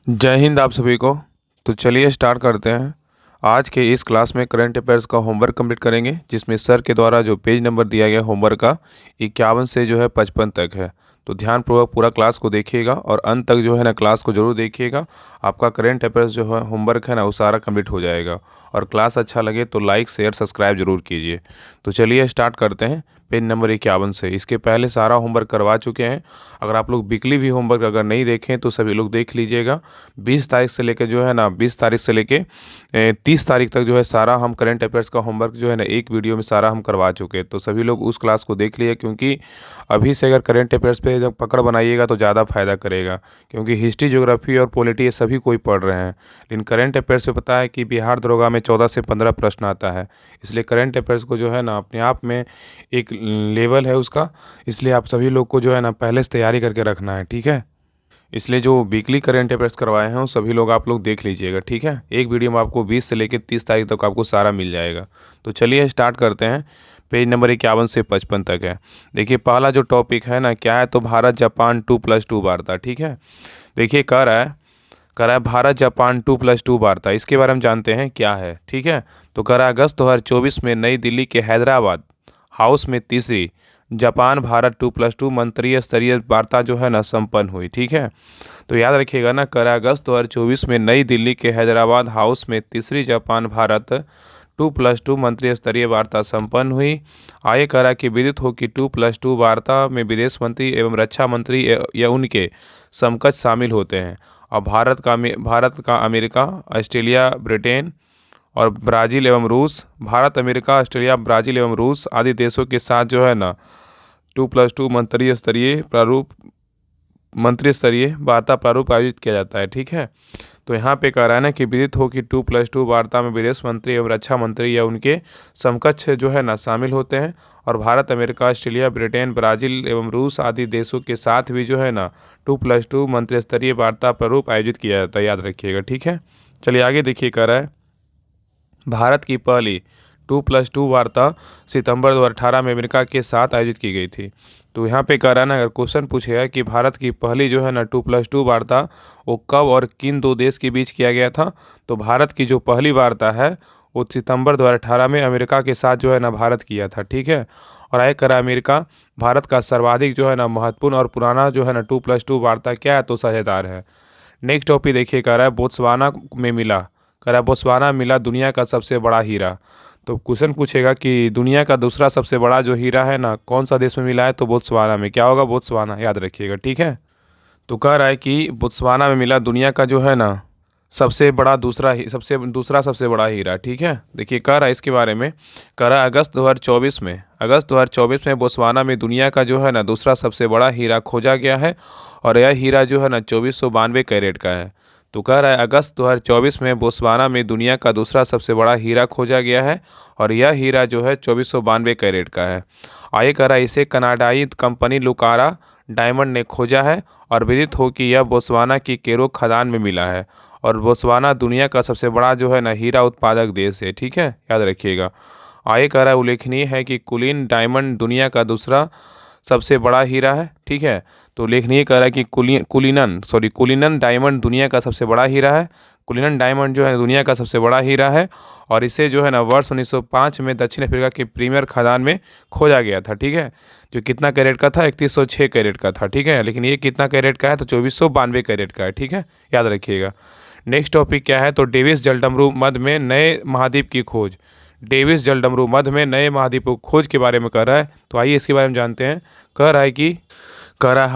जय हिंद आप सभी को। तो चलिए स्टार्ट करते हैं। आज के इस क्लास में करंट अफेयर्स का होमवर्क कंप्लीट करेंगे, जिसमें सर के द्वारा जो पेज नंबर दिया गया होमवर्क का 51 से जो है 55 तक है। तो ध्यानपूर्वक पूरा क्लास को देखिएगा और अंत तक जो है ना क्लास को ज़रूर देखिएगा। आपका करंट अफेयर्स जो है होमवर्क है ना वो सारा कंप्लीट हो जाएगा। और क्लास अच्छा लगे तो लाइक शेयर सब्सक्राइब जरूर कीजिए। तो चलिए स्टार्ट करते हैं पेज नंबर 51 से। इसके पहले सारा होमवर्क करवा चुके हैं। अगर आप लोग वीकली भी होमवर्क अगर नहीं देखें तो सभी लोग देख लीजिएगा। 20 तारीख से लेकर जो है ना 20 तारीख से लेके 30 तारीख तक जो है सारा हम करंट अफेयर्स का होमवर्क जो है ना एक वीडियो में सारा हम करवा चुके हैं। तो सभी लोग उस क्लास को देख लिए, क्योंकि अभी से अगर करंट अफेयर्स पे जब पकड़ बनाइएगा तो ज़्यादा फायदा करेगा। क्योंकि हिस्ट्री, ज्योग्राफी और पॉलिटी ये सभी कोई पढ़ रहे हैं, लेकिन करंट अफेयर्स पे पता है कि बिहार दरोगा में 14 से 15 प्रश्न आता है। इसलिए करंट अफेयर्स को जो है ना अपने आप में एक लेवल है उसका। इसलिए आप सभी लोग को जो है ना पहले से तैयारी करके रखना है, ठीक है। इसलिए जो वीकली करंट अफेयर्स करवाए हैं वो सभी लोग आप लोग देख लीजिएगा, ठीक है। एक वीडियो में आपको 20 से लेकर 30 तारीख तक आपको सारा मिल जाएगा। तो चलिए स्टार्ट करते हैं। पेज नंबर 51 से 55 तक है। देखिए पहला जो टॉपिक है ना क्या है, तो भारत जापान 2+2 वार्ता, ठीक है। देखिए कह रहा है भारत जापान 2+2 वार्ता, इसके बारे में जानते हैं क्या है, ठीक है। तो कह रहा है अगस्त 2024 में नई दिल्ली के हैदराबाद हाउस में तीसरी जापान भारत 2+2 मंत्रिय स्तरीय वार्ता जो है ना संपन्न हुई, ठीक है। तो याद रखिएगा ना, कर अगस्त 2024 में नई दिल्ली के हैदराबाद हाउस में तीसरी जापान भारत 2+2 मंत्रिय स्तरीय वार्ता संपन्न हुई। आगे करा कि विदित हो कि 2+2 वार्ता में विदेश मंत्री एवं रक्षा मंत्री या उनके समकक्ष शामिल होते हैं। और भारत का अमेरिका, ऑस्ट्रेलिया, ब्रिटेन और ब्राज़ील एवं रूस, भारत, अमेरिका, ऑस्ट्रेलिया, ब्राज़ील एवं रूस आदि देशों के साथ जो है ना 2+2 मंत्री स्तरीय वार्ता प्रारूप आयोजित किया जाता है, ठीक है। तो यहाँ पे कह रहा है ना कि विदित हो कि 2+2 वार्ता में विदेश मंत्री एवं रक्षा मंत्री या उनके समकक्ष जो है ना शामिल होते हैं। और Bharat, America, Australia, Britain, Brazil एवं रूस आदि देशों के साथ भी जो है ना 2+2 मंत्री स्तरीय वार्ता प्रारूप आयोजित किया जाता है, याद रखिएगा, ठीक है। चलिए आगे देखिए, कह रहा है भारत की पहली 2+2 वार्ता सितंबर 2018 में अमेरिका के साथ आयोजित की गई थी। तो यहाँ पे कह रहा है ना, अगर क्वेश्चन पूछेगा कि भारत की पहली जो है ना 2+2 वार्ता वो कब और किन दो देश के बीच किया गया था, तो भारत की जो पहली वार्ता है वो सितंबर 2018 में अमेरिका के साथ जो है ना भारत किया था, ठीक है। और आगे करा अमेरिका भारत का सर्वाधिक जो है ना महत्वपूर्ण और पुराना जो है ना 2+2 वार्ता क्या है, तो साझेदार है। नेक्स्ट टॉपिक देखिए, कह रहा है बोत्सवाना में मिला, कह रहा है बोत्सवाना मिला दुनिया का सबसे बड़ा हीरा। तो क्वेश्चन पूछेगा कि दुनिया का दूसरा सबसे बड़ा जो हीरा है ना कौन सा देश में मिला है, तो बोत्सवाना में। क्या होगा, बोत्सवाना, याद रखिएगा, ठीक है। तो कह रहा है कि बोत्सवाना में मिला दुनिया का जो है ना सबसे बड़ा सबसे बड़ा हीरा, ठीक है। देखिए कह रहा है इसके बारे में, कह रहा है अगस्त 2024 में बोत्सवाना में दुनिया का जो है ना दूसरा सबसे बड़ा हीरा खोजा गया है। और यह हीरा जो है ना 2492 कैरेट का है। तो कह रहा है अगस्त 2024 में बोत्सवाना में दुनिया का दूसरा सबसे बड़ा हीरा खोजा गया है। और यह हीरा जो है 2492 कैरेट का है। आगे कह रहा है इसे कनाडाई कंपनी लुकारा डायमंड ने खोजा है। और विदित हो कि यह बोत्सवाना की केरो खदान में मिला है। और बोत्सवाना दुनिया का सबसे बड़ा जो है ना हीरा उत्पादक देश है, ठीक है, याद रखिएगा। आगे कह रहा है उल्लेखनीय है कि कुलीन डायमंड दुनिया का दूसरा सबसे बड़ा हीरा है, ठीक है। तो उल्लेखनीय कह रहा है कि कुलीनन डायमंड दुनिया का सबसे बड़ा हीरा है। कुलीनन डायमंड जो है दुनिया का सबसे बड़ा हीरा है। और इसे जो है ना वर्ष 1905 में दक्षिण अफ्रीका के प्रीमियर खदान में खोजा गया था, ठीक है। जो कितना कैरेट का था, 3106 कैरेट का था, ठीक है। लेकिन ये कितना कैरेट का है, तो 2492 कैरेट का है, ठीक है, याद रखिएगा। नेक्स्ट टॉपिक क्या है, तो डेविस जलडमरू मध्य में नए महाद्वीप की खोज। डेविस जलडमरू मध्य में नए महाद्वीप की खोज के बारे में कह रहा है। तो आइए इसके बारे में जानते हैं। कह रहा है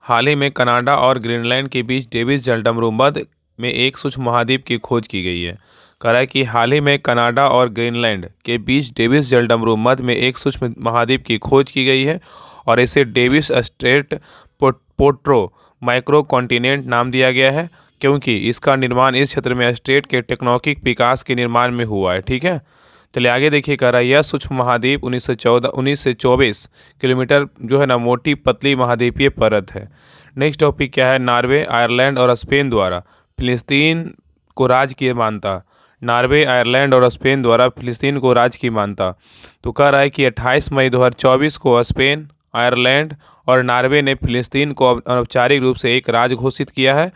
हाल ही में कनाडा और ग्रीनलैंड के बीच डेविस जलडमरू मध्य में एक सूक्ष्म महाद्वीप की खोज की गई है। कह रहा है कि हाल ही में कनाडा और ग्रीनलैंड के बीच डेविस जलडमरू मध्य में एक सूक्ष्म महाद्वीप की खोज की गई है। और इसे डेविस स्ट्रेट पोट्रो माइक्रो कॉन्टिनेंट नाम दिया गया है, क्योंकि इसका निर्माण इस क्षेत्र में स्टेट के टेक्नोलॉजिक विकास के निर्माण में हुआ है, ठीक है। चलिए आगे देखिए, कह रहा है यह सूक्ष्म महाद्वीप 1924 किलोमीटर जो है ना मोटी पतली महाद्वीपीय परत है। नेक्स्ट टॉपिक क्या है, नॉर्वे, आयरलैंड और स्पेन द्वारा फिलिस्तीन को राज्य की मान्यता। नॉर्वे, आयरलैंड और स्पेन द्वारा फिलिस्तीन को राज्य की मान्यता। तो कह रहा है कि 28 मई 2024 को स्पेन, आयरलैंड और नॉर्वे ने फिलिस्तीन को अनौपचारिक रूप से एक राज्य घोषित किया है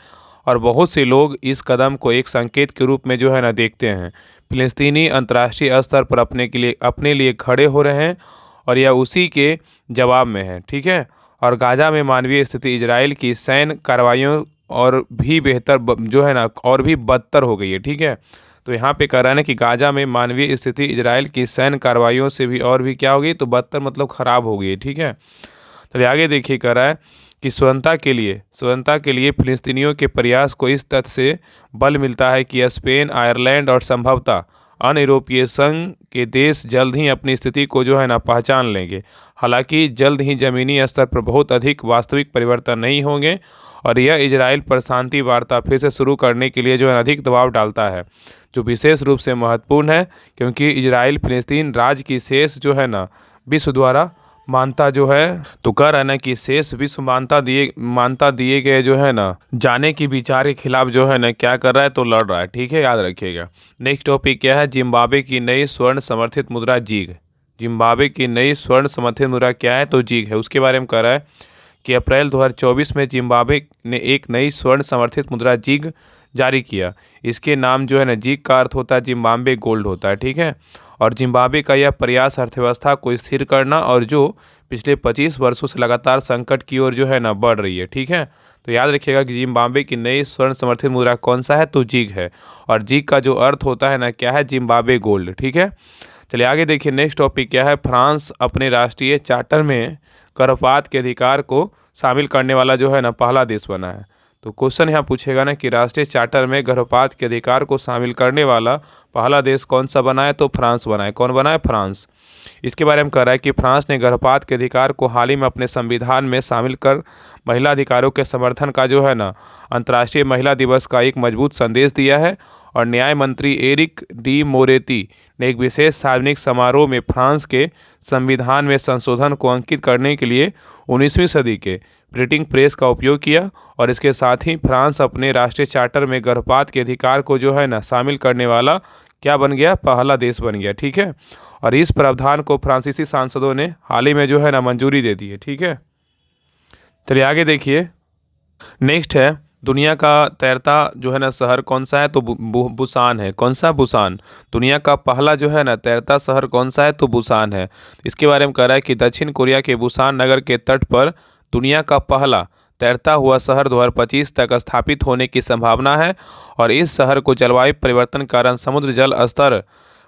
और बहुत से लोग इस कदम को एक संकेत के रूप में जो है ना देखते हैं। फिलिस्तीनी अंतर्राष्ट्रीय स्तर पर अपने लिए खड़े हो रहे हैं और यह उसी के जवाब में है, ठीक है। और गाजा में मानवीय स्थिति इजराइल की सैन्य कार्रवाइयों और भी जो है ना और भी बदतर हो गई है, ठीक है। तो यहाँ पे कह रहा है ना कि गाजा में मानवीय स्थिति इजराइल की सैन्य कार्रवाइयों से भी और भी क्या हो गई, तो बदतर मतलब ख़राब हो गई है, ठीक है। तो आगे देखिए कह रहा है कि स्वतंत्रता के लिए फिलिस्तीनियों के प्रयास को इस तथ्य से बल मिलता है कि स्पेन, आयरलैंड और संभवतः अन्य यूरोपीय संघ के देश जल्द ही अपनी स्थिति को जो है ना पहचान लेंगे। हालांकि जल्द ही ज़मीनी स्तर पर बहुत अधिक वास्तविक परिवर्तन नहीं होंगे और यह इजराइल पर शांति वार्ता फिर से शुरू करने के लिए जो है अधिक दबाव डालता है, जो विशेष रूप से महत्वपूर्ण है क्योंकि इजराइल फिलिस्तीन राज्य की शेष जो है ना विश्व द्वारा मानता जो है, तो कह रहा है ना कि शेष विश्व मानता दिए गए जो है ना जाने की विचार के खिलाफ जो है ना क्या कर रहा है, तो लड़ रहा है, ठीक है, याद रखिएगा। नेक्स्ट टॉपिक क्या है, जिम्बाब्वे की नई स्वर्ण समर्थित मुद्रा जीग। जिम्बाब्वे की नई स्वर्ण समर्थित मुद्रा क्या है, तो जीग है। उसके बारे में कह रहा है कि अप्रैल 2024 में जिम्बाब्वे ने एक नई स्वर्ण समर्थित मुद्रा जीग जारी किया। इसके नाम जो है ना जीग का अर्थ होता है जिम्बाब्वे गोल्ड होता है, ठीक है। और जिम्बाब्वे का यह प्रयास अर्थव्यवस्था को स्थिर करना और जो पिछले 25 वर्षों से लगातार संकट की ओर जो है ना बढ़ रही है, ठीक है। तो याद रखिएगा कि जिम्बाब्वे की नई स्वर्ण समर्थित मुद्रा कौन सा है, तो जीग है। और जीग का जो अर्थ होता है ना क्या है, जिम्बाब्वे गोल्ड, ठीक है। चलिए आगे देखिए नेक्स्ट टॉपिक क्या है, फ्रांस अपने राष्ट्रीय चार्टर में गर्भपात के अधिकार को शामिल करने वाला जो है ना पहला देश बना है। तो क्वेश्चन यहाँ पूछेगा ना कि राष्ट्रीय चार्टर में गर्भपात के अधिकार को शामिल करने वाला पहला देश कौन सा बना है, तो फ्रांस बना है। कौन बना है, फ्रांस। इसके बारे में कह रहा है कि फ्रांस ने गर्भपात के अधिकार को हाल ही में अपने संविधान में शामिल कर महिला अधिकारों के समर्थन का जो है ना अंतर्राष्ट्रीय महिला दिवस का एक मजबूत संदेश दिया है। और न्याय मंत्री एरिक डी मोरेती ने एक विशेष सार्वजनिक समारोह में फ्रांस के संविधान में संशोधन को अंकित करने के लिए 19वीं सदी के प्रिंटिंग प्रेस का उपयोग किया और इसके साथ ही फ्रांस अपने राष्ट्रीय चार्टर में गर्भपात के अधिकार को जो है ना शामिल करने वाला क्या बन गया, पहला देश बन गया, ठीक है। और इस प्रावधान को फ्रांसीसी सांसदों ने हाल ही में जो है ना मंजूरी दे दी है, ठीक है। चलिए आगे देखिए नेक्स्ट है, दुनिया का तैरता जो है ना शहर कौन सा है, तो बुसान है। कौन सा, बुसान। दुनिया का पहला जो है ना तैरता शहर कौन सा है, तो बुसान है। इसके बारे में कह रहा है कि दक्षिण कोरिया के बुसान नगर के तट पर दुनिया का पहला तैरता हुआ शहर 2025 तक स्थापित होने की संभावना है। और इस शहर को जलवायु परिवर्तन के कारण समुद्र जल स्तर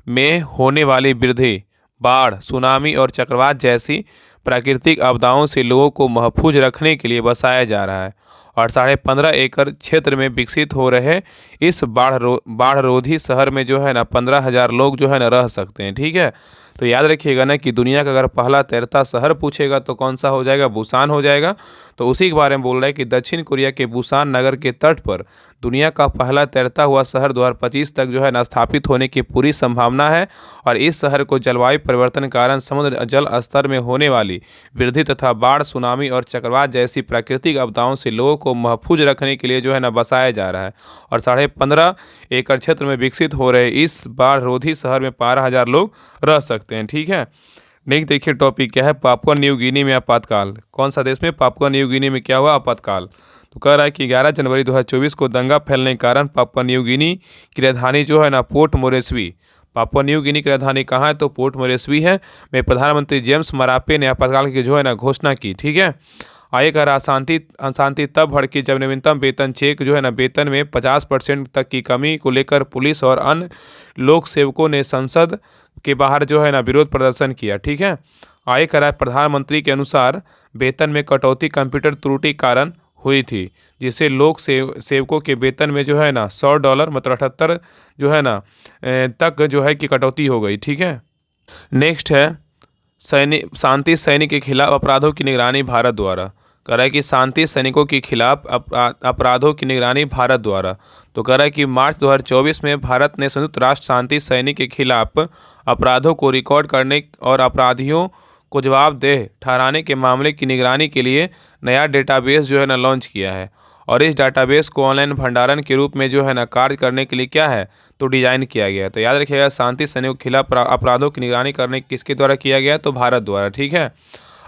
में होने वाली वृद्धि, बाढ़, सुनामी और चक्रवात जैसी प्राकृतिक आपदाओं से लोगों को महफूज रखने के लिए बसाया जा रहा है। और 15.5 एकड़ क्षेत्र में विकसित हो रहे इस बाढ़ रोधी शहर में जो है ना 15,000 लोग जो है ना रह सकते हैं, ठीक है। तो याद रखिएगा ना कि दुनिया का अगर पहला तैरता शहर पूछेगा तो कौन सा हो जाएगा, बुसान हो जाएगा। तो उसी के बारे में बोल रहा है कि दक्षिण कोरिया के बुसान नगर के तट पर दुनिया का पहला तैरता हुआ शहर 2025 तक जो है ना स्थापित होने की पूरी संभावना है। और इस शहर को जलवायु परिवर्तन के कारण समुद्र जल स्तर में होने वाली वृद्धि तथा बाढ़, सुनामी और चक्रवात जैसी प्राकृतिक आपदाओं से लोगों को महफूज रखने के लिए जो है ना बसाया जा रहा है। और 15.5 एकड़ क्षेत्र में विकसित हो रहे इस बाढ़ रोधी शहर में 12,000 लोग रह सकते हैं, ठीक है। नेक्स्ट देखिए टॉपिक क्या है, पापुआ न्यू गिनी में आपातकाल। कौन सा देश में, पापुआ न्यू गिनी में क्या हुआ, आपातकाल। तो कह रहा है कि 11 जनवरी 2024 को दंगा फैलने के कारण पापुआ न्यू गिनी की राजधानी जो है ना port Moresby, Papua New Guinea की राजधानी कहाँ है, तो पोर्ट मोरेस्बी है, में प्रधानमंत्री जेम्स मरापे ने आपातकाल की जो है ना घोषणा की, ठीक है। आगे कह रहा अशांति तब भड़की जब नवीनतम वेतन चेक जो है ना वेतन में 50% तक की कमी को लेकर पुलिस और अन्य लोक सेवकों ने संसद के बाहर जो है ना विरोध प्रदर्शन किया, ठीक है। आगे कह रहा है प्रधानमंत्री के अनुसार वेतन में कटौती कंप्यूटर त्रुटि कारण हुई थी, जिससे लोक सेवकों के वेतन में जो है ना $100 मतलब 78 जो है ना तक जो है कि कटौती हो गई, ठीक है। नेक्स्ट है शांति सैनिक के खिलाफ अपराधों की निगरानी भारत द्वारा। कह रहा है कि शांति सैनिकों के खिलाफ अपराधों की निगरानी भारत द्वारा। तो कह रहा है कि मार्च 2024 में भारत ने संयुक्त राष्ट्र शांति सैनिक के खिलाफ अपराधों को रिकॉर्ड करने और अपराधियों को जवाबदेह ठहराने के मामले की निगरानी के लिए नया डेटाबेस जो है ना लॉन्च किया है। और इस डाटाबेस को ऑनलाइन भंडारण के रूप में जो है ना कार्य करने के लिए क्या है, तो डिजाइन किया गया है। तो याद रखिएगा शांति सैनिकों के खिलाफ अपराधों की निगरानी करने किसके द्वारा किया गया, तो भारत द्वारा, ठीक है।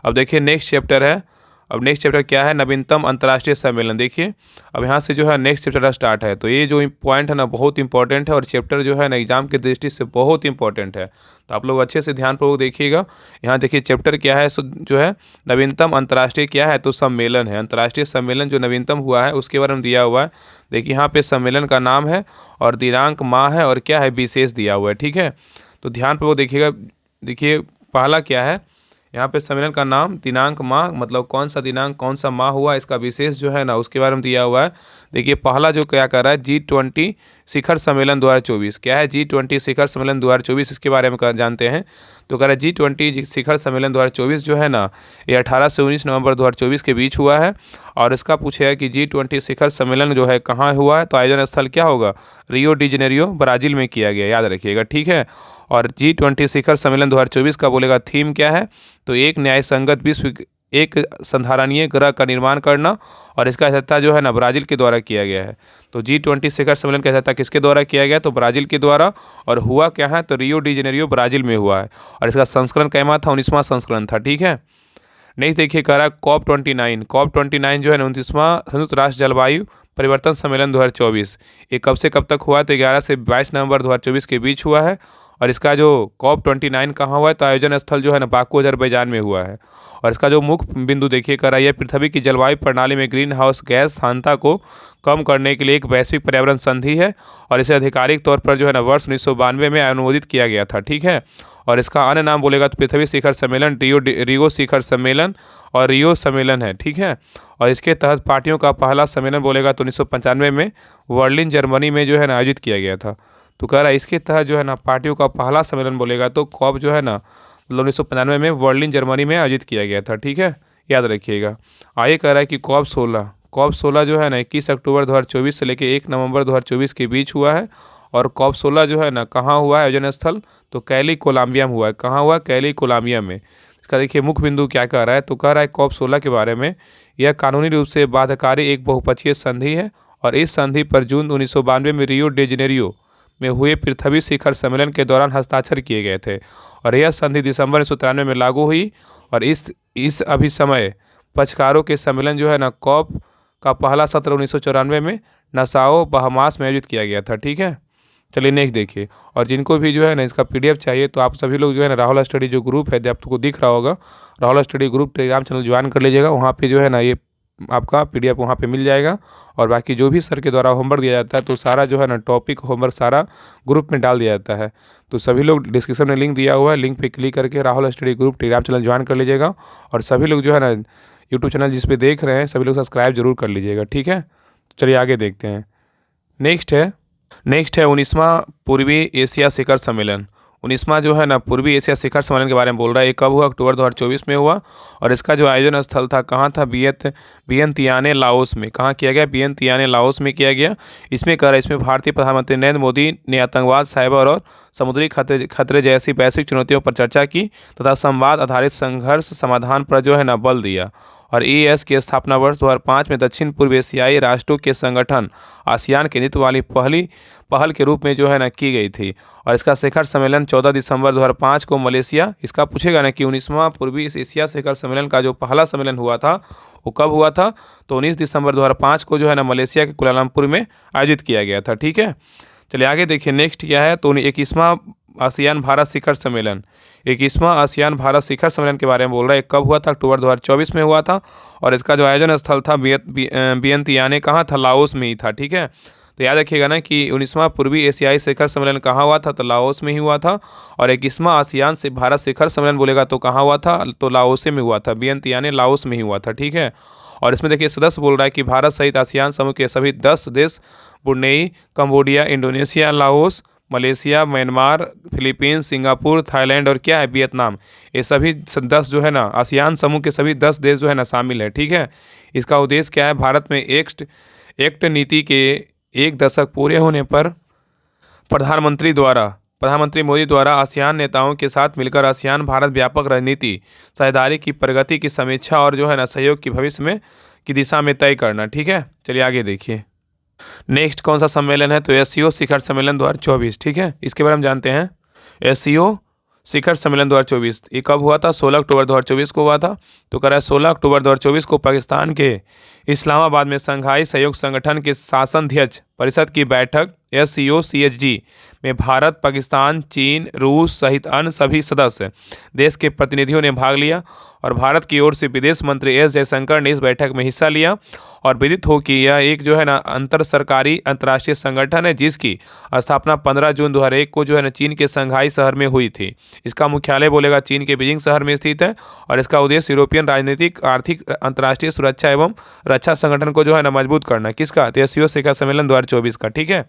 अब देखिए नेक्स्ट चैप्टर है। अब नेक्स्ट चैप्टर क्या है, नवीनतम अंतर्राष्ट्रीय सम्मेलन। देखिए अब यहाँ से जो है नेक्स्ट चैप्टर स्टार्ट है। तो ये जो पॉइंट है ना बहुत इंपॉर्टेंट है और चैप्टर जो है ना एग्जाम की दृष्टि से बहुत इंपॉर्टेंट है। तो आप लोग अच्छे से ध्यानपूर्वक देखिएगा। यहाँ देखिए चैप्टर क्या है, जो है नवीनतम अंतर्राष्ट्रीय क्या है, तो सम्मेलन है। अंतर्राष्ट्रीय सम्मेलन जो नवीनतम हुआ है उसके बारे में दिया हुआ है। देखिए यहाँ पे सम्मेलन का नाम है और दिनांक, माह है और क्या है, विशेष दिया हुआ है। ठीक है, तो ध्यानपूर्वक देखिएगा। देखिए पहला क्या है, यहाँ पे सम्मेलन का नाम, दिनांक, माह, मतलब कौन सा दिनांक कौन सा माह हुआ, इसका विशेष जो है ना उसके बारे में दिया हुआ है। देखिए पहला जो क्या कर रहा है, G20 शिखर सम्मेलन 2024। क्या है, G20 शिखर सम्मेलन 2024, इसके बारे में जानते हैं। तो कह रहा है G20 शिखर सम्मेलन 2024 जो है ना ये 18 से 19 नवंबर 2024 के बीच हुआ है। और इसका पूछा है कि G20 शिखर सम्मेलन जो है कहाँ हुआ है, तो आयोजन स्थल क्या होगा, रियो डी जेनेरियो ब्राज़ील में किया गया, याद रखिएगा। ठीक है, और G20 शिखर सम्मेलन 2024 का बोलेगा थीम क्या है, तो एक न्याय संगत विश्व, एक संधारणीय ग्रह का निर्माण करना। और इसका अध्यक्षता जो है ना ब्राज़ील के द्वारा किया गया है। तो G20 शिखर सम्मेलन का अध्यक्षता किसके द्वारा किया गया, तो ब्राज़ील के द्वारा। और हुआ क्या है, तो रियो डी जेनेरियो ब्राज़ील में हुआ है। और इसका संस्करण कैमा था, 19वां संस्करण था। ठीक है, नेक्स्ट देखिए कह रहा है COP29 जो है 29वां संयुक्त राष्ट्र जलवायु परिवर्तन सम्मेलन 2024। ये कब से कब तक हुआ, तो 11 से 22 नवंबर 2024 के बीच हुआ है। और इसका जो COP29 कहाँ हुआ है, तो आयोजन स्थल जो है ना बाकू अजरबैजान में हुआ है। और इसका जो मुख्य बिंदु देखिए कर रहा है, पृथ्वी की जलवायु प्रणाली में ग्रीन हाउस गैस सांद्रता को कम करने के लिए एक वैश्विक पर्यावरण संधि है। और इसे आधिकारिक तौर पर जो है ना वर्ष 1992 में अनुमोदित किया गया था। ठीक है, और इसका अन्य नाम बोलेगा तो पृथ्वी शिखर सम्मेलन, रियो शिखर सम्मेलन और रियो सम्मेलन है। ठीक है, और इसके तहत पार्टियों का पहला सम्मेलन बोलेगा तो 1995 में बर्लिन जर्मनी में जो है ना आयोजित किया गया था। तो कह रहा है इसके तहत जो है ना पार्टियों का पहला सम्मेलन बोलेगा तो कॉप जो है ना मतलब 1995 में बर्लिन जर्मनी में आयोजित किया गया था। ठीक है, याद रखिएगा। आगे कह रहा है कि COP16 जो है ना 21 अक्टूबर 2024 से लेकर 1 नवंबर 2024 के बीच हुआ है। और COP16 जो है ना कहाँ हुआ है आयोजन स्थल, तो कैली कोलंबिया में हुआ है। कहाँ हुआ, कैली कोलंबिया में। इसका देखिए मुख्य बिंदु क्या कह रहा है, तो कह रहा है COP16 के बारे में, यह कानूनी रूप से बाध्यकारी एक बहुपक्षीय संधि है। और इस संधि पर जून 1992 में रियो डी जेनेरियो में हुए पृथ्वी शिखर सम्मेलन के दौरान हस्ताक्षर किए गए थे। और यह संधि दिसंबर 1993 में लागू हुई। और इस अभी समय पक्षकारों के सम्मेलन जो है ना कॉप का पहला सत्र 1994 में नसाओ बहामास में आयोजित किया गया था। ठीक है, चलिए नेक्स्ट देखिए। और जिनको भी जो है ना इसका PDF चाहिए तो आप सभी लोग जो है ना राहुल स्टडी जो ग्रुप है, आपको दिख रहा होगा, Rahul study group Telegram channel join कर लीजिएगा। वहाँ पे जो है ना ये आपका PDF वहाँ पे मिल जाएगा। और बाकी जो भी सर के द्वारा होमवर्क दिया जाता है तो सारा जो है ना टॉपिक होमवर्क सारा ग्रुप में डाल दिया जाता है। तो सभी लोग डिस्क्रिप्शन में लिंक दिया हुआ है, लिंक पे क्लिक करके Rahul study group Telegram channel join कर लीजिएगा। और सभी लोग जो है ना यूट्यूब चैनल जिस पे देख रहे हैं सभी लोग सब्सक्राइब जरूर कर लीजिएगा। ठीक है, चलिए आगे देखते हैं। नेक्स्ट है 19वां पूर्वी एशिया शिखर सम्मेलन। 19वां जो है ना पूर्वी एशिया शिखर सम्मेलन के बारे में बोल रहा है। ये कब हुआ, अक्टूबर 2024 में हुआ। और इसका जो आयोजन स्थल था कहाँ था, वियंतियाने लाओस में। कहाँ किया गया, वियंतियाने लाओस में किया गया। इसमें कह रहा है इसमें भारतीय प्रधानमंत्री नरेंद्र मोदी ने आतंकवाद, साइबर और समुद्री खतरे जैसी वैश्विक चुनौतियों पर चर्चा की तथा संवाद आधारित संघर्ष समाधान पर जो है ना बल दिया। और EAS की स्थापना वर्ष 2005 में दक्षिण पूर्व एशियाई राष्ट्रों के संगठन आसियान के नेतृत्व वाली पहल के रूप में जो है ना की गई थी। और इसका शिखर सम्मेलन 14 दिसंबर 2005 को मलेशिया, इसका पूछेगा ना कि 19वां पूर्वी एशिया शिखर सम्मेलन का जो पहला सम्मेलन हुआ था वो कब हुआ था, तो 19 दिसंबर 2005 को जो है ना मलेशिया के कुआलालंपुर में आयोजित किया गया था। ठीक है, चलिए आगे देखिए। नेक्स्ट क्या है, तो 21वां आसियान भारत शिखर सम्मेलन। 21वां आसियान भारत शिखर सम्मेलन के बारे में बोल रहा है। कब हुआ था, अक्टूबर 2024 में हुआ था। और इसका जो आयोजन स्थल था वियंतियाने कहाँ था, लाओस में ही था। ठीक है, तो याद रखिएगा ना कि 19वां पूर्वी एशियाई शिखर सम्मेलन कहाँ हुआ था, तो लाओस में ही हुआ था। और 21वां आसियान से भारत शिखर सम्मेलन बोलेगा तो कहाँ हुआ था, तो लाओस में हुआ था, वियंतियाने लाओस में ही हुआ था। ठीक है, और इसमें देखिए सदस्य बोल रहा है कि भारत सहित आसियान समूह के सभी 10 देश, Brunei, Cambodia, Indonesia, Laos, Malaysia, Myanmar, Philippines, Singapore, Thailand और क्या है वियतनाम, ये सभी 10 जो है ना आसियान समूह के सभी 10 देश जो है ना शामिल है। ठीक है, इसका उद्देश्य क्या है, भारत में एक्ट नीति के 1 दशक पूरे होने पर प्रधानमंत्री मोदी द्वारा आसियान नेताओं के साथ मिलकर आसियान भारत व्यापक रणनीति साझेदारी की प्रगति की समीक्षा और जो है ना सहयोग की भविष्य में की दिशा में तय करना। ठीक है, चलिए आगे देखिए। नेक्स्ट कौन सा सम्मेलन है, तो SCO शिखर सम्मेलन 2024। ठीक है, इसके बारे में जानते हैं। SCO शिखर सम्मेलन 2024 ये कब हुआ था? 16 अक्टूबर 2024 को हुआ था। तो कह रहा है 16 अक्टूबर 2024 को पाकिस्तान के इस्लामाबाद में शंघाई सहयोग संगठन के शासनाध्यक्ष परिषद की बैठक SCO CHG में भारत, पाकिस्तान, चीन, रूस सहित अन्य सभी सदस्य देश के प्रतिनिधियों ने भाग लिया और भारत की ओर से विदेश मंत्री S जयशंकर ने इस बैठक में हिस्सा लिया। और विदित हो कि यह एक जो है ना अंतर सरकारी अंतर्राष्ट्रीय संगठन है जिसकी स्थापना 15 जून 2001 को जो है ना चीन के शंघाई शहर में हुई थी। इसका मुख्यालय बोलेगा चीन के बीजिंग शहर में स्थित है और इसका उद्देश्य यूरोपियन राजनीतिक, आर्थिक, अंतर्राष्ट्रीय सुरक्षा एवं रक्षा संगठन को जो है ना मजबूत करना। किसका? SCO शिखर सम्मेलन 2024 का। ठीक है,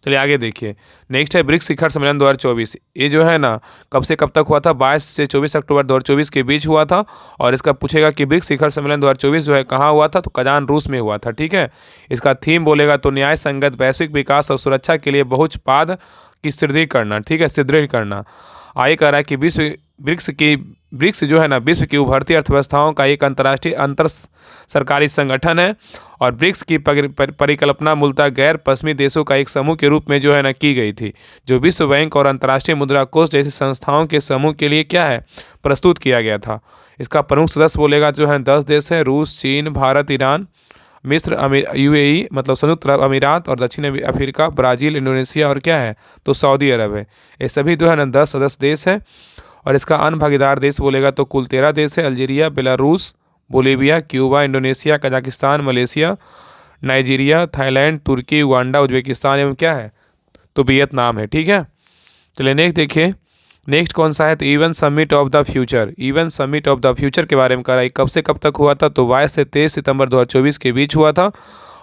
चलिए आगे देखिए। नेक्स्ट है ब्रिक्स शिखर सम्मेलन 2024। ये जो है ना कब से कब तक हुआ था? 22 से 24 अक्टूबर 2024 के बीच हुआ था। और इसका पूछेगा कि ब्रिक्स शिखर सम्मेलन 2024 जो है कहाँ हुआ था? तो कजान, रूस में हुआ था। ठीक है, इसका थीम बोलेगा तो न्याय संगत वैश्विक विकास और सुरक्षा के लिए बहुपक्षवाद की सुदृढ़ करना। ठीक है, सुदृढ़ करना। आगे कह रहा है कि ब्रिक्स जो है ना विश्व की उभरती अर्थव्यवस्थाओं का एक अंतर्राष्ट्रीय अंतर सरकारी संगठन है और ब्रिक्स की परिकल्पना मूलतः गैर पश्चिमी देशों का एक समूह के रूप में जो है ना की गई थी, जो विश्व बैंक और अंतर्राष्ट्रीय मुद्रा कोष जैसी संस्थाओं के समूह के लिए क्या है प्रस्तुत किया गया था। इसका प्रमुख सदस्य बोलेगा जो है 10 देश है, रूस, चीन, भारत, ईरान, मिस्र, UAE मतलब संयुक्त अरब अमीरात और दक्षिण अफ्रीका, ब्राज़ील, इंडोनेशिया और क्या है तो सऊदी अरब है। ये सभी जो है ना 10 सदस्य देश है। और इसका अन्य भागीदार देश बोलेगा तो कुल 13 देश है, Algeria, Belarus, Bolivia, Cuba, Indonesia, Kazakhstan, Malaysia, Nigeria, Thailand, तुर्की, उगांडा, उज्बेकिस्तान एवं क्या है तो वियतनाम है। ठीक है, चलिए नेक्स्ट देखिए। नेक्स्ट कौन सा है? तो event summit of the future. Event summit of the future के बारे में कह रहा है कब से कब तक हुआ था? तो 22 से 23 सितंबर 2024 के बीच हुआ था।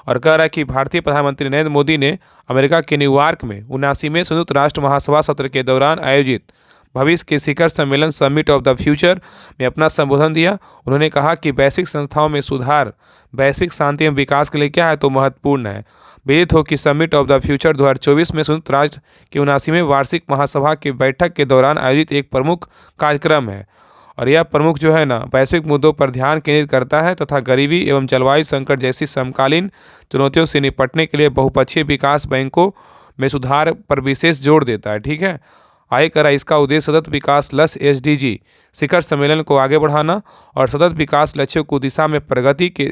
और कह रहा है कि भारतीय प्रधानमंत्री नरेंद्र मोदी ने अमेरिका के न्यूयॉर्क में 79वें संयुक्त राष्ट्र महासभा सत्र के दौरान आयोजित भविष्य के शिखर सम्मेलन समिट ऑफ द फ्यूचर में अपना संबोधन दिया। उन्होंने कहा कि वैश्विक संस्थाओं में सुधार वैश्विक शांति एवं विकास के लिए क्या है तो महत्वपूर्ण है। विदित हो कि समिट ऑफ द फ्यूचर 2024 में संयुक्त राष्ट्र की 79वें वार्षिक महासभा की बैठक के दौरान आयोजित एक प्रमुख कार्यक्रम है और यह प्रमुख जो है ना वैश्विक मुद्दों पर ध्यान केंद्रित करता है तथा गरीबी एवं जलवायु संकट जैसी समकालीन चुनौतियों से निपटने के लिए बहुपक्षीय विकास बैंकों में सुधार पर विशेष जोर देता है। ठीक है, आगे करा इसका उद्देश्य सतत विकास लक्ष्य SDG शिखर सम्मेलन को आगे बढ़ाना और सतत विकास लक्ष्यों को दिशा में प्रगति के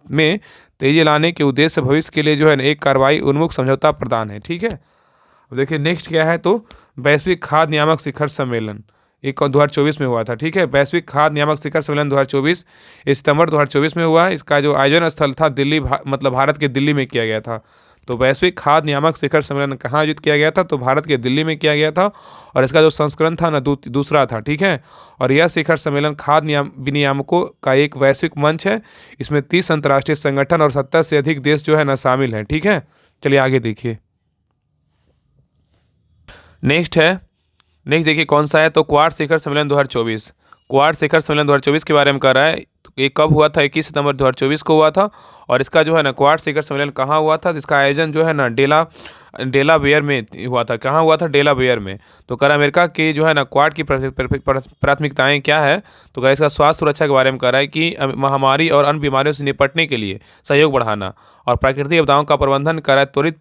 में तेजी लाने के उद्देश्य भविष्य के लिए जो है एक कार्रवाई उन्मुख समझौता प्रदान है। ठीक है, अब देखिए नेक्स्ट क्या है तो वैश्विक खाद्य नियामक शिखर सम्मेलन एक 2024 में हुआ था। ठीक है, वैश्विक खाद्य नियामक शिखर सम्मेलन 2024 सितंबर 2024 में हुआ। इसका जो आयोजन स्थल था दिल्ली मतलब भारत के दिल्ली में किया गया था। तो वैश्विक खाद्य नियामक शिखर सम्मेलन कहाँ आयोजित किया गया था? तो भारत के दिल्ली में किया गया था और इसका जो संस्करण था ना दूसरा था। ठीक है, और यह शिखर सम्मेलन खाद्य विनियामकों का एक वैश्विक मंच है। इसमें 30 अंतर्राष्ट्रीय संगठन और 70 से अधिक देश जो है ना शामिल हैं। ठीक है, चलिए आगे देखिए। नेक्स्ट देखिए कौन सा है तो क्वाड शिखर सम्मेलन 2024। क्वाड शिखर सम्मेलन 2024 के बारे में कह रहा है ये कब हुआ था? 21 सितंबर 2024 को हुआ था। और इसका जो है ना क्वाड शिखर सम्मेलन कहाँ हुआ था? इसका आयोजन जो है ना डेलावेयर में हुआ था। कहाँ हुआ था? डेलावेयर में। तो कह रहा अमेरिका की जो है ना क्वाड की प्राथमिकताएं क्या है? तो कह रहा इसका स्वास्थ्य सुरक्षा के बारे में कह रहा है कि महामारी और अन्य बीमारियों से निपटने के लिए सहयोग बढ़ाना और प्राकृतिक आपदाओं का प्रबंधन कर रहा है, त्वरित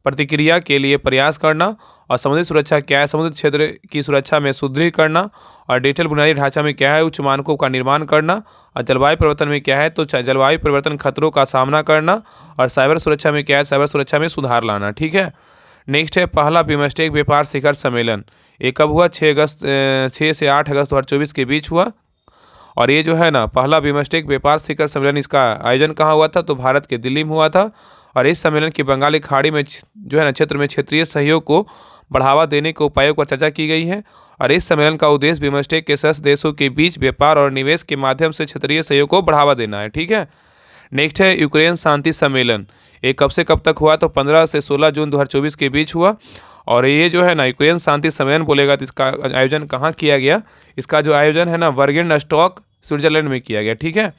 प्रतिक्रिया के लिए प्रयास करना और समुद्री सुरक्षा क्या है? समुद्री क्षेत्र की सुरक्षा में सुदृढ़ करना और डिजिटल बुनियादी ढांचा में क्या है? उच्च मानकों का निर्माण करना और जलवायु परिवर्तन में क्या है? तो जलवायु परिवर्तन खतरों का सामना करना और साइबर सुरक्षा में क्या है? साइबर सुरक्षा में सुधार लाना। ठीक है, नेक्स्ट है पहला बिमस्टेक व्यापार शिखर सम्मेलन। ये कब हुआ? 6 से 8 अगस्त 2024 के बीच हुआ। और ये जो है ना पहला बिमस्टेक व्यापार शिखर सम्मेलन इसका आयोजन कहाँ हुआ था? तो भारत के दिल्ली में हुआ था। और इस सम्मेलन की बंगाली खाड़ी में जो है ना क्षेत्र में क्षेत्रीय सहयोग को बढ़ावा देने के उपायों पर चर्चा की गई है। और इस सम्मेलन का उद्देश्य बिमस्टेक के सदस्य देशों के बीच व्यापार और निवेश के माध्यम से क्षेत्रीय सहयोग को बढ़ावा देना है। ठीक है, नेक्स्ट है यूक्रेन शांति सम्मेलन। ये कब से कब तक हुआ? तो 15 से 16 जून 2024 के बीच हुआ। और ये जो है ना यूक्रेन शांति सम्मेलन बोलेगा तो इसका आयोजन कहाँ किया गया? इसका जो आयोजन है ना वर्गेन स्टॉक स्विट्जरलैंड में किया गया। ठीक है,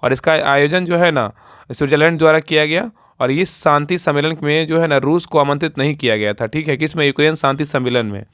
और इसका आयोजन जो है ना स्विट्जरलैंड द्वारा किया गया। और इस शांति सम्मेलन में जो है ना रूस को आमंत्रित नहीं किया गया था। ठीक है, किसमें? यूक्रेन शांति सम्मेलन में।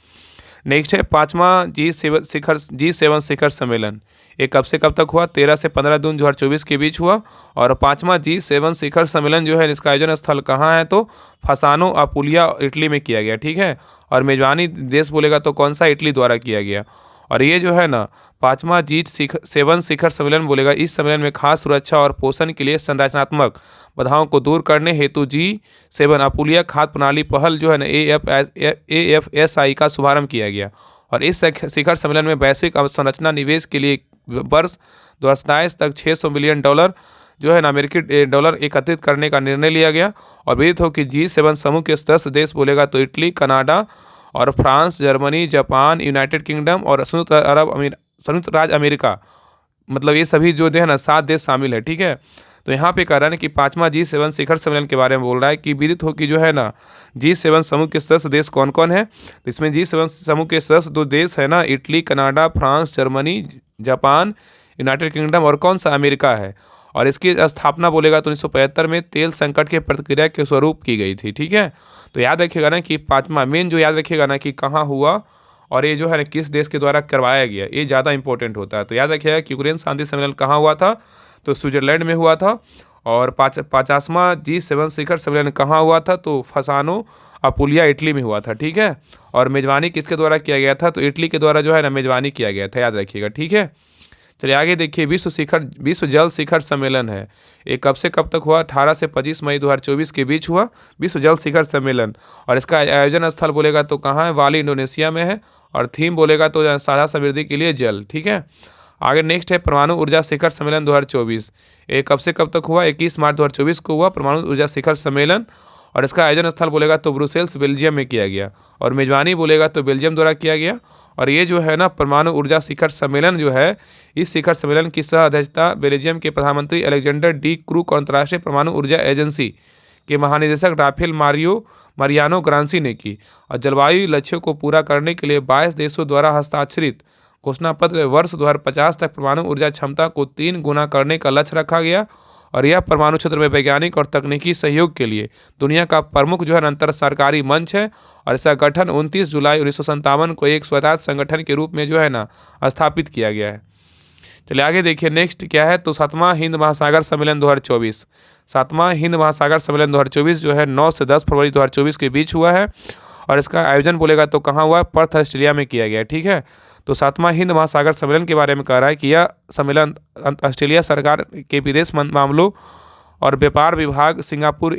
नेक्स्ट है पाँचवा जी7 शिखर सम्मेलन। ये कब से कब तक हुआ? 13 से 15 जून 2024 के बीच हुआ। और पाँचवा जी7 शिखर सम्मेलन जो है इसका आयोजन स्थल कहाँ है? तो फसानो अपुलिया इटली में किया गया, ठीक है। और मेजबानी देश बोलेगा तो कौन सा? इटली द्वारा किया गया। और ये जो है ना पाँचवा जी7 शिखर सम्मेलन बोलेगा, इस सम्मेलन में खास सुरक्षा और पोषण के लिए संरचनात्मक बाधाओं को दूर करने हेतु जी7 अपुलिया खाद्य प्रणाली पहल जो है ना AFSI का शुभारंभ किया गया। और इस शिखर सम्मेलन में वैश्विक अवसंरचना निवेश के लिए वर्ष 2027 तक $600 मिलियन जो है ना अमेरिकी डॉलर एकत्रित करने का निर्णय लिया गया। और विदित हो कि जी7 समूह के सदस्य देश बोलेगा तो इटली, कनाडा और France, Germany, Japan, United kingdom और संयुक्त राज्य अमेरिका, मतलब ये सभी जो है ना 7 देश शामिल है, ठीक है। तो यहाँ पे कह रहा है कि पाँचवा जी7 शिखर सम्मेलन के बारे में बोल रहा है कि विदित हो कि जो है ना जी7 समूह के सदस्य देश कौन कौन है। तो इसमें जी7 समूह के सदस्य 2 देश है ना, Italy, Canada, France, Germany, Japan, United kingdom और कौन सा? अमेरिका है। और इसकी स्थापना बोलेगा तो 1975 में तेल संकट के प्रतिक्रिया के स्वरूप की गई थी, ठीक है। तो याद रखिएगा ना कि पाँचवा मेन जो याद रखिएगा ना कि कहाँ हुआ और ये जो है ना किस देश के द्वारा करवाया गया, ये ज़्यादा इंपॉर्टेंट होता है। तो याद रखिएगा कि यूक्रेन शांति सम्मेलन कहाँ हुआ था? तो स्विट्जरलैंड में हुआ था। और 50वां जी7 शिखर सम्मेलन कहाँ हुआ था? तो फसानो अपुलिया इटली में हुआ था, ठीक है। और मेजबानी किसके द्वारा किया गया था? तो इटली के द्वारा जो है ना मेजबानी किया गया था, याद रखिएगा, ठीक है। चलिए आगे देखिए, विश्व जल शिखर सम्मेलन है। ये कब से कब तक हुआ? 18 से 25 मई 2024 के बीच हुआ विश्व जल शिखर सम्मेलन। और इसका आयोजन स्थल बोलेगा तो कहाँ है? बाली, इंडोनेशिया में है। और थीम बोलेगा तो साझा समृद्धि के लिए जल, ठीक है। आगे नेक्स्ट है परमाणु ऊर्जा शिखर सम्मेलन 2024। ये कब से कब तक हुआ? 21 मार्च 2024 को हुआ परमाणु ऊर्जा शिखर सम्मेलन। और इसका आयोजन स्थल बोलेगा तो ब्रुसेल्स, बेल्जियम में किया गया। और मेजबानी बोलेगा तो बेल्जियम द्वारा किया गया। और ये जो है ना परमाणु ऊर्जा शिखर सम्मेलन जो है, इस शिखर सम्मेलन की सह अध्यक्षता बेल्जियम के प्रधानमंत्री अलेक्जेंडर डी क्रूक और अंतर्राष्ट्रीय परमाणु ऊर्जा एजेंसी के महानिदेशक राफेल मारियानो ग्रांसी ने की। और जलवायु लक्ष्यों को पूरा करने के लिए 22 देशों द्वारा हस्ताक्षरित घोषणा पत्र वर्ष 2050 तक परमाणु ऊर्जा क्षमता को 3 गुना करने का लक्ष्य रखा गया। और यह परमाणु क्षेत्र में वैज्ञानिक और तकनीकी सहयोग के लिए दुनिया का प्रमुख जो है अंतर सरकारी मंच है। और इसका गठन 29 जुलाई 1957 को एक स्वायत्त संगठन के रूप में जो है ना स्थापित किया गया है। चलिए आगे देखिए, नेक्स्ट क्या है? तो 7वां हिंद महासागर सम्मेलन 2024। 7वां हिंद महासागर सम्मेलन 2024 जो है 9 से 10 फरवरी 2024 के बीच हुआ है। और इसका आयोजन बोलेगा तो कहाँ हुआ? पर्थ, ऑस्ट्रेलिया में किया गया, ठीक है। तो 7वां हिंद महासागर सम्मेलन के बारे में कह रहा है कि यह सम्मेलन ऑस्ट्रेलिया सरकार के विदेश मामलों और व्यापार विभाग, Singapore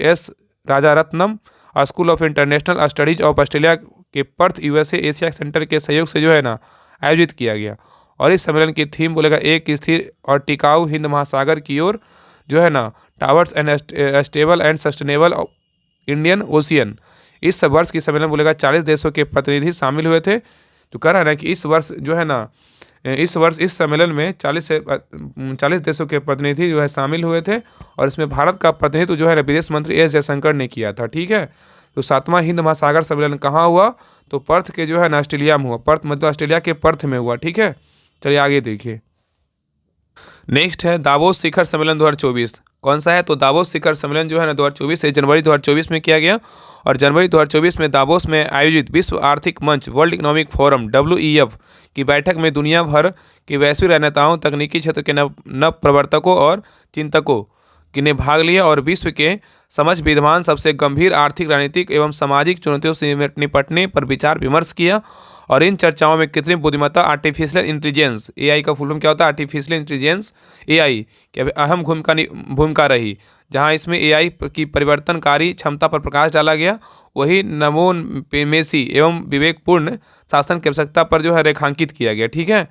Rajaratnam School of International Studies of Australia के पर्थ USA एशिया सेंटर के सहयोग से जो है ना आयोजित किया गया। और इस सम्मेलन की थीम बोलेगा एक स्थिर और टिकाऊ हिंद महासागर की ओर जो है ना towers and stable and sustainable Indian ocean. इस वर्ष की सम्मेलन बोलेगा 40 देशों के प्रतिनिधि शामिल हुए थे। तो कह रहा है ना कि इस वर्ष जो है ना इस सम्मेलन में 40 देशों के प्रतिनिधि जो है शामिल हुए थे। और इसमें भारत का प्रतिनिधित्व जो है ना विदेश मंत्री एस जयशंकर ने किया था, ठीक है। तो 7वां हिंद महासागर सम्मेलन कहाँ हुआ? तो पर्थ के जो है ना ऑस्ट्रेलिया में हुआ। पर्थ मतलब ऑस्ट्रेलिया के पर्थ में हुआ, ठीक है। चलिए आगे देखिए, नेक्स्ट है दावोस शिखर सम्मेलन 2024। कौन सा है? तो दावोस शिखर सम्मेलन जो है ना 2024 से जनवरी 2024 में किया गया। और जनवरी 2024 में दावोस में आयोजित विश्व आर्थिक मंच वर्ल्ड इकोनॉमिक फोरम WEF की बैठक में दुनिया भर के वैश्विक राजनेताओं, तकनीकी क्षेत्र के नव प्रवर्तकों और चिंतकों ने भाग लिया। और विश्व के समझ विद्यमान सबसे गंभीर आर्थिक, राजनीतिक एवं सामाजिक चुनौतियों से निपटने पर विचार विमर्श किया। और इन चर्चाओं में कृत्रिम बुद्धिमत्ता आर्टिफिशियल इंटेलिजेंस AI का फुल फॉर्म क्या होता है? आर्टिफिशियल इंटेलिजेंस AI की अहम भूमिका रही। जहां इसमें AI की परिवर्तनकारी क्षमता पर प्रकाश डाला गया, वही नवोन्मेषी एवं विवेकपूर्ण शासन की आवश्यकता पर जो है रेखांकित किया गया, ठीक है।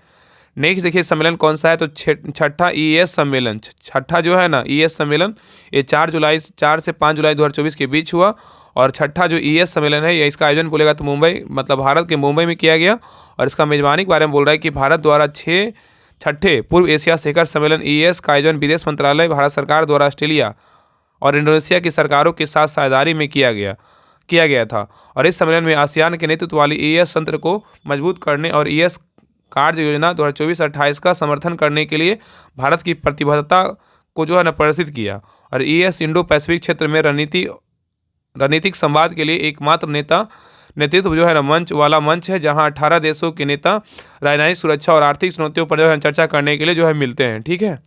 नेक्स्ट देखिए सम्मेलन कौन सा है? तो छठा EES सम्मेलन। छठा जो है ना EES सम्मेलन, ये 4 से 5 जुलाई 2024 के बीच हुआ। और छठा जो EES सम्मेलन है, ये इसका आयोजन बोलेगा तो मुंबई, मतलब भारत के मुंबई में किया गया। और इसका मेजबानी के बारे में बोल रहा है कि भारत द्वारा छठे पूर्व एशिया शिखर सम्मेलन EES का आयोजन विदेश मंत्रालय, भारत सरकार द्वारा ऑस्ट्रेलिया और इंडोनेशिया की सरकारों के साथ साझेदारी में किया गया था। और इस सम्मेलन में आसियान के नेतृत्व वाली EES तंत्र को मजबूत करने और EES कार्य योजना 2024-28 का समर्थन करने के लिए भारत की प्रतिबद्धता को जो है ना प्रदर्शित किया। और EES इंडो पैसिफिक क्षेत्र में रणनीतिक संवाद के लिए एकमात्र नेतृत्व जो है ना मंच वाला मंच है, जहाँ 18 देशों के नेता राजनयिक, सुरक्षा और आर्थिक चुनौतियों पर जो है चर्चा करने के लिए जो है मिलते हैं। ठीक है,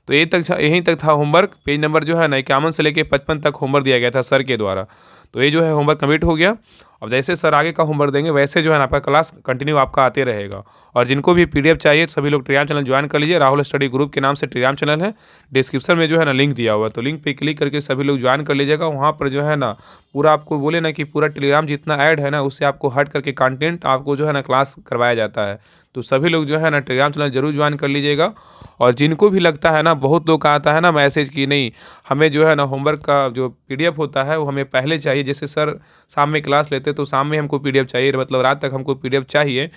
तो यहीं तक था होमवर्क। पेज नंबर जो है ना 51 से लेके 55 तक होमवर्क दिया गया था सर के द्वारा। तो ये जो है होमवर्क कंप्लीट हो गया। अब जैसे सर आगे का होमवर्क देंगे वैसे जो है ना आपका क्लास कंटिन्यू आपका आते रहेगा। और जिनको भी PDF चाहिए सभी लोग टेलीग्राम चैनल ज्वाइन कर लीजिए। राहुल स्टडी ग्रुप के नाम से टेलीग्राम चैनल है, डिस्क्रिप्शन में जो है ना लिंक दिया हुआ है, तो लिंक पे क्लिक करके सभी लोग ज्वाइन कर लीजिएगा। वहाँ पर जो है ना पूरा आपको बोले ना कि पूरा टेलीग्राम जितना ऐड है ना उससे आपको हट करके कंटेंट आपको जो है ना क्लास करवाया जाता है। तो सभी लोग जो है ना टेलीग्राम चैनल जरूर ज्वाइन कर लीजिएगा। और जिनको भी लगता है ना, बहुत लोग का आता है ना मैसेज कि नहीं हमें जो है ना होमवर्क का जो PDF होता है वो हमें पहले चाहिए, जैसे सर शाम में क्लास लेते तो शाम में हमको PDF चाहिए, मतलब रात तक हमको PDF चाहिए।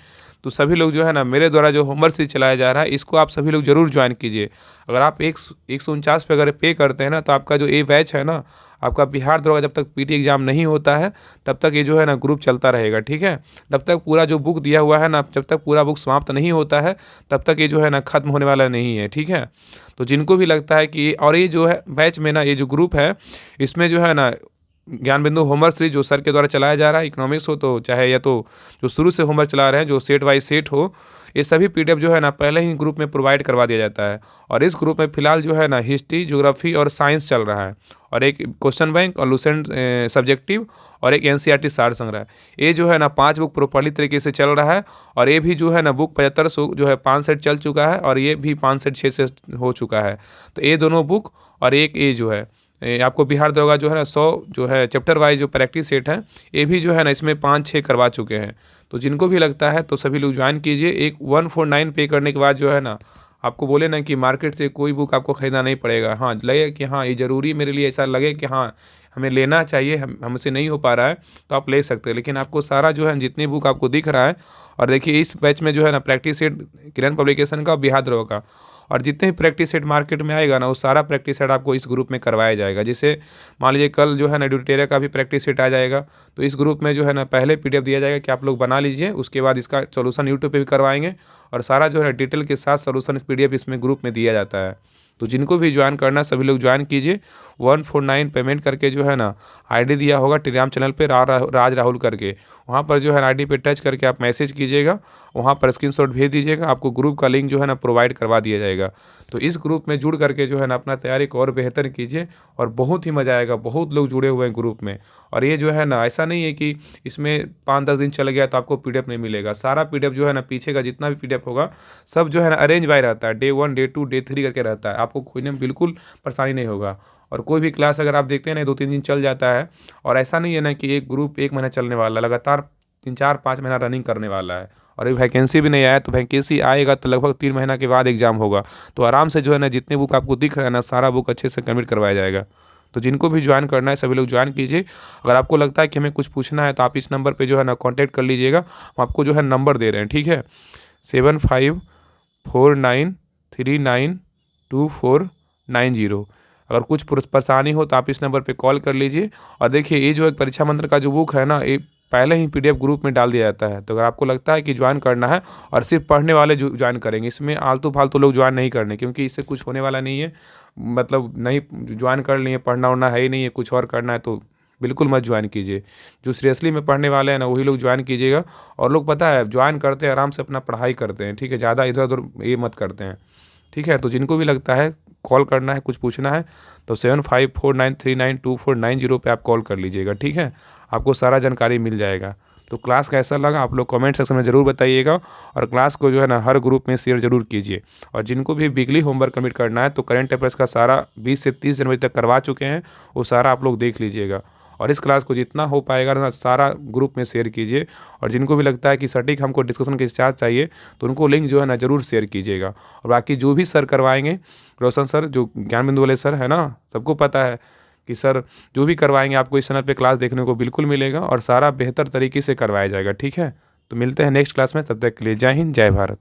तो सभी लोग जो है ना मेरे द्वारा जो होमवर्क सीरीज चलाया जा रहा है इसको आप सभी लोग जरूर ज्वाइन कीजिए। अगर आप 149 पे अगर पे करते हैं ना तो आपका जो बैच है ना आपका बिहार दरोगा जब तक PT एग्जाम नहीं होता है तब तक ये जो है ना ग्रुप चलता रहेगा। ठीक है, तब तक पूरा जो बुक दिया हुआ है ना, जब तक पूरा बुक समाप्त नहीं होता है तब तक ये जो है ना खत्म होने वाला नहीं है। ठीक है, तो जिनको भी लगता है कि और ये जो है बैच में ना ये जो ग्रुप है इसमें जो है ना ज्ञान बिंदु होमवर्क सीरीज जो सर के द्वारा चलाया जा रहा है, इकोनॉमिक्स हो तो चाहे या तो जो शुरू से होमवर्क चला रहे हैं जो सेट वाइज सेट हो, ये सभी PDF जो है ना पहले ही ग्रुप में प्रोवाइड करवा दिया जाता है। और इस ग्रुप में फिलहाल जो है ना हिस्ट्री, ज्योग्राफी और साइंस चल रहा है, और एक क्वेश्चन बैंक और लूसेंट सब्जेक्टिव और एक NCERT सार संग्रह। ये जो है ना 5 बुक प्रॉपर्ली तरीके से चल रहा है। और ये भी जो है ना बुक 75 जो है 5 सेट चल चुका है, और ये भी 5 सेट 6 सेट हो चुका है। तो ये दोनों बुक और एक ये जो है आपको बिहार दरोगा जो है ना 100 जो है चैप्टर वाइज जो प्रैक्टिस सेट है ये भी जो है ना इसमें 5-6 करवा चुके हैं। तो जिनको भी लगता है तो सभी लोग ज्वाइन कीजिए। एक 149 पे करने के बाद जो है ना आपको बोले ना कि मार्केट से कोई बुक आपको खरीदना नहीं पड़ेगा। हाँ, लगे कि हाँ ये ज़रूरी मेरे लिए, ऐसा लगे कि हाँ हमें लेना चाहिए, हमसे नहीं हो पा रहा है तो आप ले सकते हैं। लेकिन आपको सारा जो है जितनी बुक आपको दिख रहा है, और देखिए इस बैच में जो है ना प्रैक्टिस सेट किरण पब्लिकेशन का और बिहार दरोगा का, और जितने भी प्रैक्टिस सेट मार्केट में आएगा ना वो सारा प्रैक्टिस सेट आपको इस ग्रुप में करवाया जाएगा। जैसे मान लीजिए कल जो है ना ड्यूटेरिया का भी प्रैक्टिस सेट आ जाएगा, तो इस ग्रुप में जो है ना पहले PDF दिया जाएगा कि आप लोग बना लीजिए, उसके बाद इसका सोल्यूशन यूट्यूब पे भी करवाएंगे, और सारा जो है डिटेल के साथ सोल्यूशन PDF इसमें ग्रुप में दिया जाता है। तो जिनको भी ज्वाइन करना सभी लोग ज्वाइन कीजिए। 149 पेमेंट करके जो है ना ID दिया होगा टेलीग्राम चैनल पे राज राहुल करके, वहाँ पर जो है ID पे टच करके आप मैसेज कीजिएगा, वहाँ पर स्क्रीनशॉट भेज दीजिएगा, आपको ग्रुप का लिंक जो है ना प्रोवाइड करवा दिया जाएगा। तो इस ग्रुप में जुड़ करके जो है ना अपना तैयारी को और बेहतर कीजिए, और बहुत ही मज़ा आएगा। बहुत लोग जुड़े हुए हैं ग्रुप में, और ये जो है ना ऐसा नहीं है कि इसमें 5-10 दिन चल गया तो आपको PDF नहीं मिलेगा। सारा PDF जो है ना पीछे का जितना भी PDF होगा सब जो है ना अरेंज बाय रहता है, Day 1 Day 2 Day 3 करके रहता है। आपको खोजने में बिल्कुल परेशानी नहीं होगा। और कोई भी क्लास अगर आप देखते हैं ना 2-3 दिन चल जाता है, और ऐसा नहीं है ना कि एक ग्रुप 1 महीना चलने वाला, लगातार 3-4-5 महीना रनिंग करने वाला है। और अभी वैकेंसी भी नहीं आया, तो वैकेंसी आएगा तो लगभग 3 महीना के बाद एग्जाम होगा। तो आराम से जो है ना जितने बुक आपको दिख रहा है ना सारा बुक अच्छे से कंप्लीट करवाया जाएगा। तो जिनको भी ज्वाइन करना है सभी लोग ज्वाइन कीजिए। अगर आपको लगता है कि हमें कुछ पूछना है तो आप इस नंबर पे जो है ना कांटेक्ट कर लीजिएगा, हम आपको जो है नंबर दे रहे हैं। ठीक है, 7549392490। अगर कुछ परेशानी हो तो आप इस नंबर पे कॉल कर लीजिए। और देखिए ये जो एक परीक्षा मंत्र का जो बुक है ना ये पहले ही PDF ग्रुप में डाल दिया जाता है। तो अगर आपको लगता है कि ज्वाइन करना है, और सिर्फ पढ़ने वाले ज्वाइन करेंगे, इसमें आलतू फालतू लोग ज्वाइन नहीं करने, क्योंकि इससे कुछ होने वाला नहीं है। मतलब नहीं ज्वाइन कर लिए, पढ़ना उड़ना है ही नहीं है, कुछ और करना है तो बिल्कुल मत ज्वाइन कीजिए। जो सीरियसली में पढ़ने वाले हैं ना वही लोग ज्वाइन कीजिएगा। और लोग पता है ज्वाइन करते हैं आराम से अपना पढ़ाई करते हैं। ठीक है, ज़्यादा इधर उधर ये मत करते हैं। ठीक है, तो जिनको भी लगता है कॉल करना है, कुछ पूछना है, तो 7549392490 पे आप कॉल कर लीजिएगा। ठीक है, आपको सारा जानकारी मिल जाएगा। तो क्लास कैसा लगा आप लोग कमेंट सेक्शन में ज़रूर बताइएगा, और क्लास को जो है ना हर ग्रुप में शेयर जरूर कीजिए। और जिनको भी वीकली होमवर्क कंप्लीट करना है तो करंट अफेयर्स का सारा 20 से 30 जनवरी तक करवा चुके हैं, वो सारा आप लोग देख लीजिएगा। और इस क्लास को जितना हो पाएगा ना सारा ग्रुप में शेयर कीजिए। और जिनको भी लगता है कि सटीक हमको डिस्कशन के चार्ज चाहिए तो उनको लिंक जो है ना ज़रूर शेयर कीजिएगा। और बाकी जो भी सर करवाएंगे, रोशन सर जो ज्ञान बिंदु वाले सर है ना, सबको पता है कि सर जो भी करवाएंगे आपको इस चैनल पे क्लास देखने को बिल्कुल मिलेगा, और सारा बेहतर तरीके से करवाया जाएगा। ठीक है, तो मिलते हैं नेक्स्ट क्लास में, तब तक के लिए जय हिंद जय भारत।